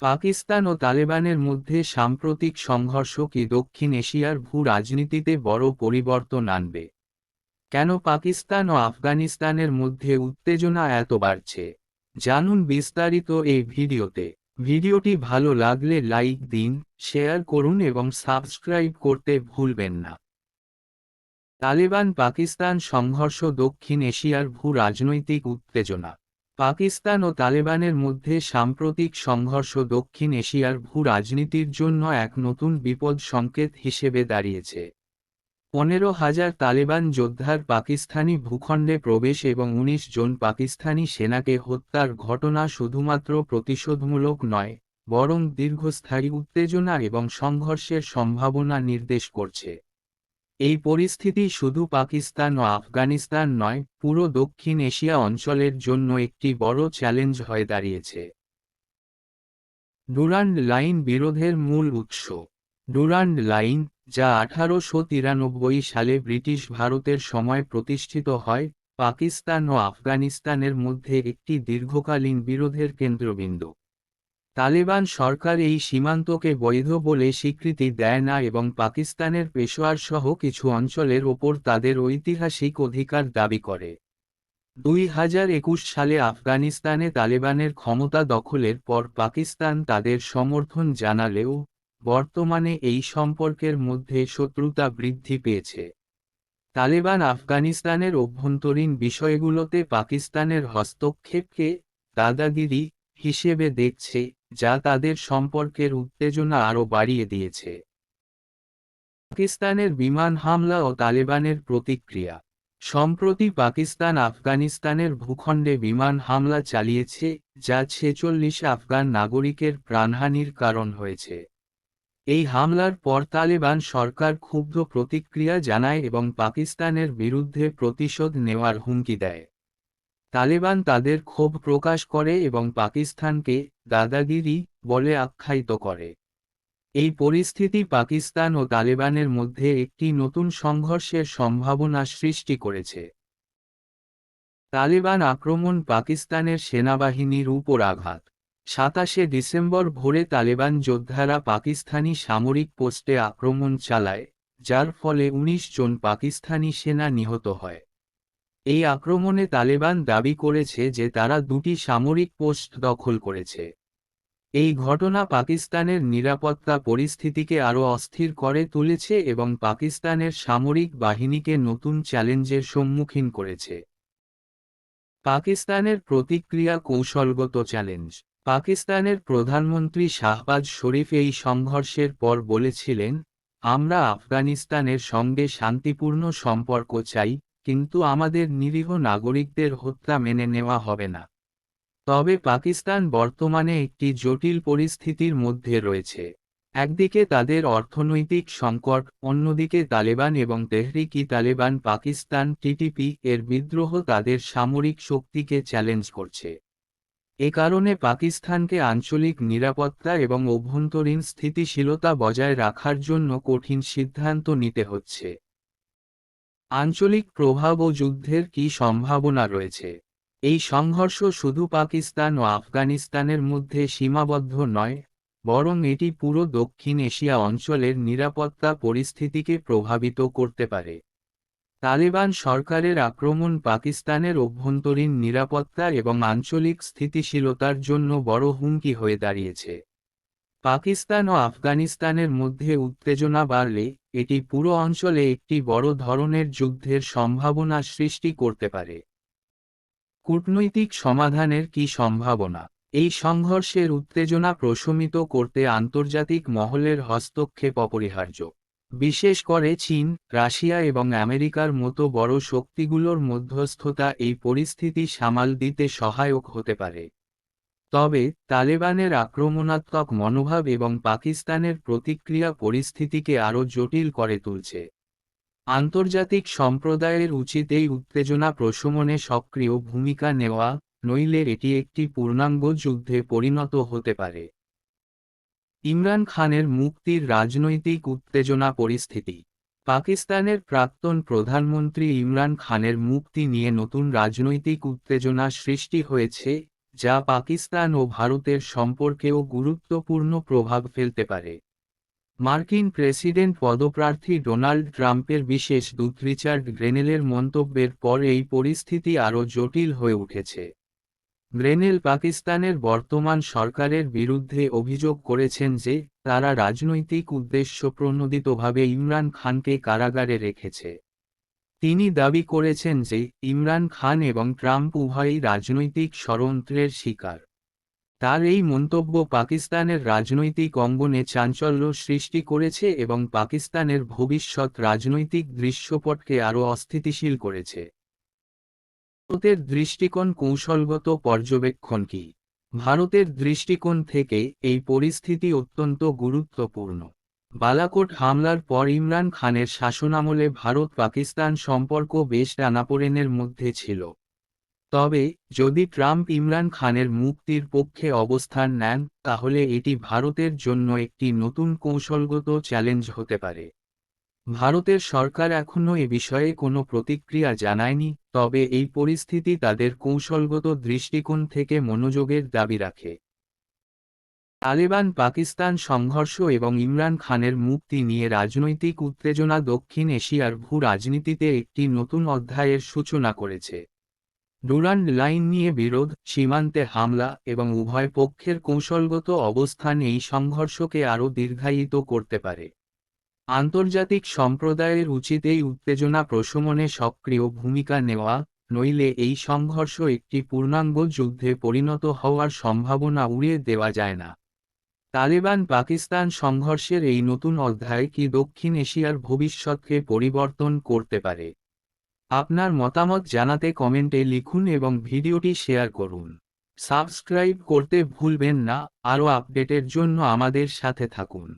পাকিস্তান ও তালেবানের মধ্যে সাম্প্রতিক সংঘর্ষ কি দক্ষিণ এশিয়ার ভূ-রাজনীতিতে বড় পরিবর্তন আনবে? কেন পাকিস্তান ও আফগানিস্তানের মধ্যে উত্তেজনা এত বাড়ছে? জানুন বিস্তারিত এই ভিডিওতে। ভিডিওটি ভালো লাগলে লাইক দিন, শেয়ার করুন এবং সাবস্ক্রাইব করতে ভুলবেন না। তালেবান পাকিস্তান সংঘর্ষ দক্ষিণ এশিয়ার ভূ-রাজনৈতিক উত্তেজনা। পাকিস্তান ও তালেবানের মধ্যে সাম্প্রতিক সংঘর্ষ দক্ষিণ এশিয়ার ভূ-রাজনীতির জন্য এক নতুন বিপদ সংকেত হিসেবে দাঁড়িয়েছে। 15,000 তালেবান যোদ্ধার পাকিস্তানি ভূখণ্ডে প্রবেশ এবং 19 জন পাকিস্তানি সেনাকে হত্যার ঘটনা শুধুমাত্র প্রতিশোধমূলক নয়, বরং দীর্ঘস্থায়ী উত্তেজনা এবং সংঘর্ষের সম্ভাবনা নির্দেশ করছে। এই পরিস্থিতি শুধু পাকিস্তান ও আফগানিস্তান নয়, পুরো দক্ষিণ এশিয়া অঞ্চলের জন্য একটি বড় চ্যালেঞ্জ হয়ে দাঁড়িয়েছে। ডুরান্ড লাইন বিরোধের মূল উৎস। ডুরান্ড লাইন, যা 1893 সালে ব্রিটিশ ভারতের সময় প্রতিষ্ঠিত হয়, পাকিস্তান ও আফগানিস্তানের মধ্যে একটি দীর্ঘকালীন বিরোধের কেন্দ্রবিন্দু। তালেবান সরকার এই সীমান্তকে বৈধ বলে স্বীকৃতি দেয় না এবং পাকিস্তানের পেশোয়ার সহ কিছু অঞ্চলের ওপর তাদের ঐতিহাসিক অধিকার দাবি করে। 2021 সালে আফগানিস্তানে তালেবানের ক্ষমতা দখলের পর পাকিস্তান তাদের সমর্থন জানালেও বর্তমানে এই সম্পর্কের মধ্যে শত্রুতা বৃদ্ধি পেয়েছে। তালেবান আফগানিস্তানের অভ্যন্তরীণ বিষয়গুলোতে পাকিস্তানের হস্তক্ষেপকে দাদাগিরি হিসেবে দেখছে, যা তাদের সম্পর্কের উত্তেজনা আরও বাড়িয়ে দিয়েছে। পাকিস্তানের বিমান হামলা ও তালেবানের প্রতিক্রিয়া। সম্প্রতি পাকিস্তান আফগানিস্তানের ভূখণ্ডে বিমান হামলা চালিয়েছে, যা 46 আফগান নাগরিকের প্রাণহানির কারণ হয়েছে। এই হামলার পর তালেবান সরকার ক্ষুব্ধ প্রতিক্রিয়া জানায় এবং পাকিস্তানের বিরুদ্ধে প্রতিশোধ নেওয়ার হুমকি দেয়। তালেবান তাদের ক্ষোভ প্রকাশ করে এবং পাকিস্তানকে দাদাগিরি বলে আখ্যায়িত করে। এই পরিস্থিতি পাকিস্তান ও তালেবানের মধ্যে একটি নতুন সংঘর্ষের সম্ভাবনা সৃষ্টি করেছে। তালেবান আক্রমণ পাকিস্তানের সেনাবাহিনীর উপর আঘাত। 27শে ডিসেম্বর ভোরে তালেবান যোদ্ধারা পাকিস্তানি সামরিক পোস্টে আক্রমণ চালায়, যার ফলে 19 জন পাকিস্তানি সেনা নিহত হয়। এই আক্রমণে তালেবান দাবি করেছে যে তারা দুটি সামরিক পোস্ট দখল করেছে। এই ঘটনা পাকিস্তানের নিরাপত্তা পরিস্থিতিকে আরও অস্থির করে তুলেছে এবং পাকিস্তানের সামরিক বাহিনীকে নতুন চ্যালেঞ্জের সম্মুখীন করেছে। পাকিস্তানের প্রতিক্রিয়া কৌশলগত চ্যালেঞ্জ। পাকিস্তানের প্রধানমন্ত্রী শাহবাজ শরীফ এই সংঘর্ষের পর বলেছিলেন, আমরা আফগানিস্তানের সঙ্গে শান্তিপূর্ণ সম্পর্ক চাই, কিন্তু আমাদের নিরীহ নাগরিকদের হত্যা মেনে নেওয়া হবে না। তবে পাকিস্তান বর্তমানে একটি জটিল পরিস্থিতির মধ্যে রয়েছে। একদিকে তাদের অর্থনৈতিক সংকট, অন্যদিকে তালেবান এবং তেহরিক-ই-তালেবান পাকিস্তান (টিটিপি) এর বিদ্রোহ তাদের সামরিক শক্তিকে চ্যালেঞ্জ করছে। এ কারণে পাকিস্তানকে আঞ্চলিক নিরাপত্তা এবং অভ্যন্তরীণ স্থিতিশীলতা বজায় রাখার জন্য কঠিন সিদ্ধান্ত নিতে হচ্ছে। আঞ্চলিক প্রভাব ও যুদ্ধের কী সম্ভাবনা রয়েছে? এই সংঘর্ষ শুধু পাকিস্তান ও আফগানিস্তানের মধ্যে সীমাবদ্ধ নয়, বরং এটি পুরো দক্ষিণ এশিয়া অঞ্চলের নিরাপত্তা পরিস্থিতিকে প্রভাবিত করতে পারে। তালেবান সরকারের আক্রমণ পাকিস্তানের অভ্যন্তরীণ নিরাপত্তা এবং আঞ্চলিক স্থিতিশীলতার জন্য বড় হুমকি হয়ে দাঁড়িয়েছে। পাকিস্তান ও আফগানিস্তানের মধ্যে উত্তেজনা বাড়লে এটি পুরো অঞ্চলে একটি বড় ধরনের যুদ্ধের সম্ভাবনা সৃষ্টি করতে পারে। কূটনৈতিক সমাধানের কী সম্ভাবনা? এই সংঘর্ষের উত্তেজনা প্রশমিত করতে আন্তর্জাতিক মহলের হস্তক্ষেপ অপরিহার্য। বিশেষ করে চীন, রাশিয়া এবং আমেরিকার মতো বড় শক্তিগুলোর মধ্যস্থতা এই পরিস্থিতি সামাল দিতে সহায়ক হতে পারে। তবে তালেবানের আক্রমণাত্মক মনোভাব এবং পাকিস্তানের প্রতিক্রিয়া পরিস্থিতিকে আরও জটিল করে তুলছে। আন্তর্জাতিক সম্প্রদায়ের উচিত এই উত্তেজনা প্রশমনে সক্রিয় ভূমিকা নেওয়া, নইলে এটি একটি পূর্ণাঙ্গ যুদ্ধে পরিণত হতে পারে। ইমরান খানের মুক্তির রাজনৈতিক উত্তেজনা পরিস্থিতি। পাকিস্তানের প্রাক্তন প্রধানমন্ত্রী ইমরান খানের মুক্তি নিয়ে নতুন রাজনৈতিক উত্তেজনা সৃষ্টি হয়েছে, যা পাকিস্তান ও ভারতের সম্পর্কেও গুরুত্বপূর্ণ প্রভাব ফেলতে পারে। মার্কিন প্রেসিডেন্ট পদপ্রার্থী ডোনাল্ড ট্রাম্পের বিশেষ দূত রিচার্ড গ্রেনেলের মন্তব্যের পর এই পরিস্থিতি আরও জটিল হয়ে উঠেছে। গ্রেনেল পাকিস্তানের বর্তমান সরকারের বিরুদ্ধে অভিযোগ করেছেন যে তারা রাজনৈতিক উদ্দেশ্যপ্রণোদিতভাবে ইমরান খানকে কারাগারে রেখেছে। তিনি দাবি করেছেন যে ইমরান খান এবং ট্রাম্প উভয়ই রাজনৈতিক ষড়যন্ত্রের শিকার। তার এই মন্তব্য পাকিস্তানের রাজনৈতিক অঙ্গনে চাঞ্চল্য সৃষ্টি করেছে এবং পাকিস্তানের ভবিষ্যৎ রাজনৈতিক দৃশ্যপটকে আরও অস্থিতিশীল করেছে। ভারতের দৃষ্টিকোণ কৌশলগত পর্যবেক্ষণ কি? ভারতের দৃষ্টিকোণ থেকে এই পরিস্থিতি অত্যন্ত গুরুত্বপূর্ণ। বালাকোট হামলার পর ইমরান খানের শাসনামলে ভারত পাকিস্তান সম্পর্ক বেশ টানাপোড়েনের মধ্যে ছিল। তবে যদি ট্রাম্প ইমরান খানের মুক্তির পক্ষে অবস্থান নেন তাহলে এটি ভারতের জন্য একটি নতুন কৌশলগত চ্যালেঞ্জ হতে পারে। ভারতের সরকার এখনও এ বিষয়ে কোনো প্রতিক্রিয়া জানায়নি, তবে এই পরিস্থিতি তাদের কৌশলগত দৃষ্টিকোণ থেকে মনোযোগের দাবি রাখে। তালেবান পাকিস্তান সংঘর্ষ এবং ইমরান খানের মুক্তি নিয়ে রাজনৈতিক উত্তেজনা দক্ষিণ এশিয়ার ভূ-রাজনীতিতে একটি নতুন অধ্যায়ের সূচনা করেছে। ডুরান্ড লাইন নিয়ে বিরোধ, সীমান্তে হামলা এবং উভয় পক্ষের কৌশলগত অবস্থান এই সংঘর্ষকে আরও দীর্ঘায়িত করতে পারে। আন্তর্জাতিক সম্প্রদায়ের উচিত এই উত্তেজনা প্রশমনে সক্রিয় ভূমিকা নেওয়া, নইলে এই সংঘর্ষ একটি পূর্ণাঙ্গ যুদ্ধে পরিণত হওয়ার সম্ভাবনা উড়িয়ে দেওয়া যায় না। তালেবান পাকিস্তান সংঘর্ষের এই নতুন অধ্যায় কি দক্ষিণ এশিয়ার ভবিষ্যৎকে পরিবর্তন করতে পারে? আপনার মতামত জানাতে কমেন্টে লিখুন এবং ভিডিওটি শেয়ার করুন। সাবস্ক্রাইব করতে ভুলবেন না। আরও আপডেটের জন্য আমাদের সাথে থাকুন।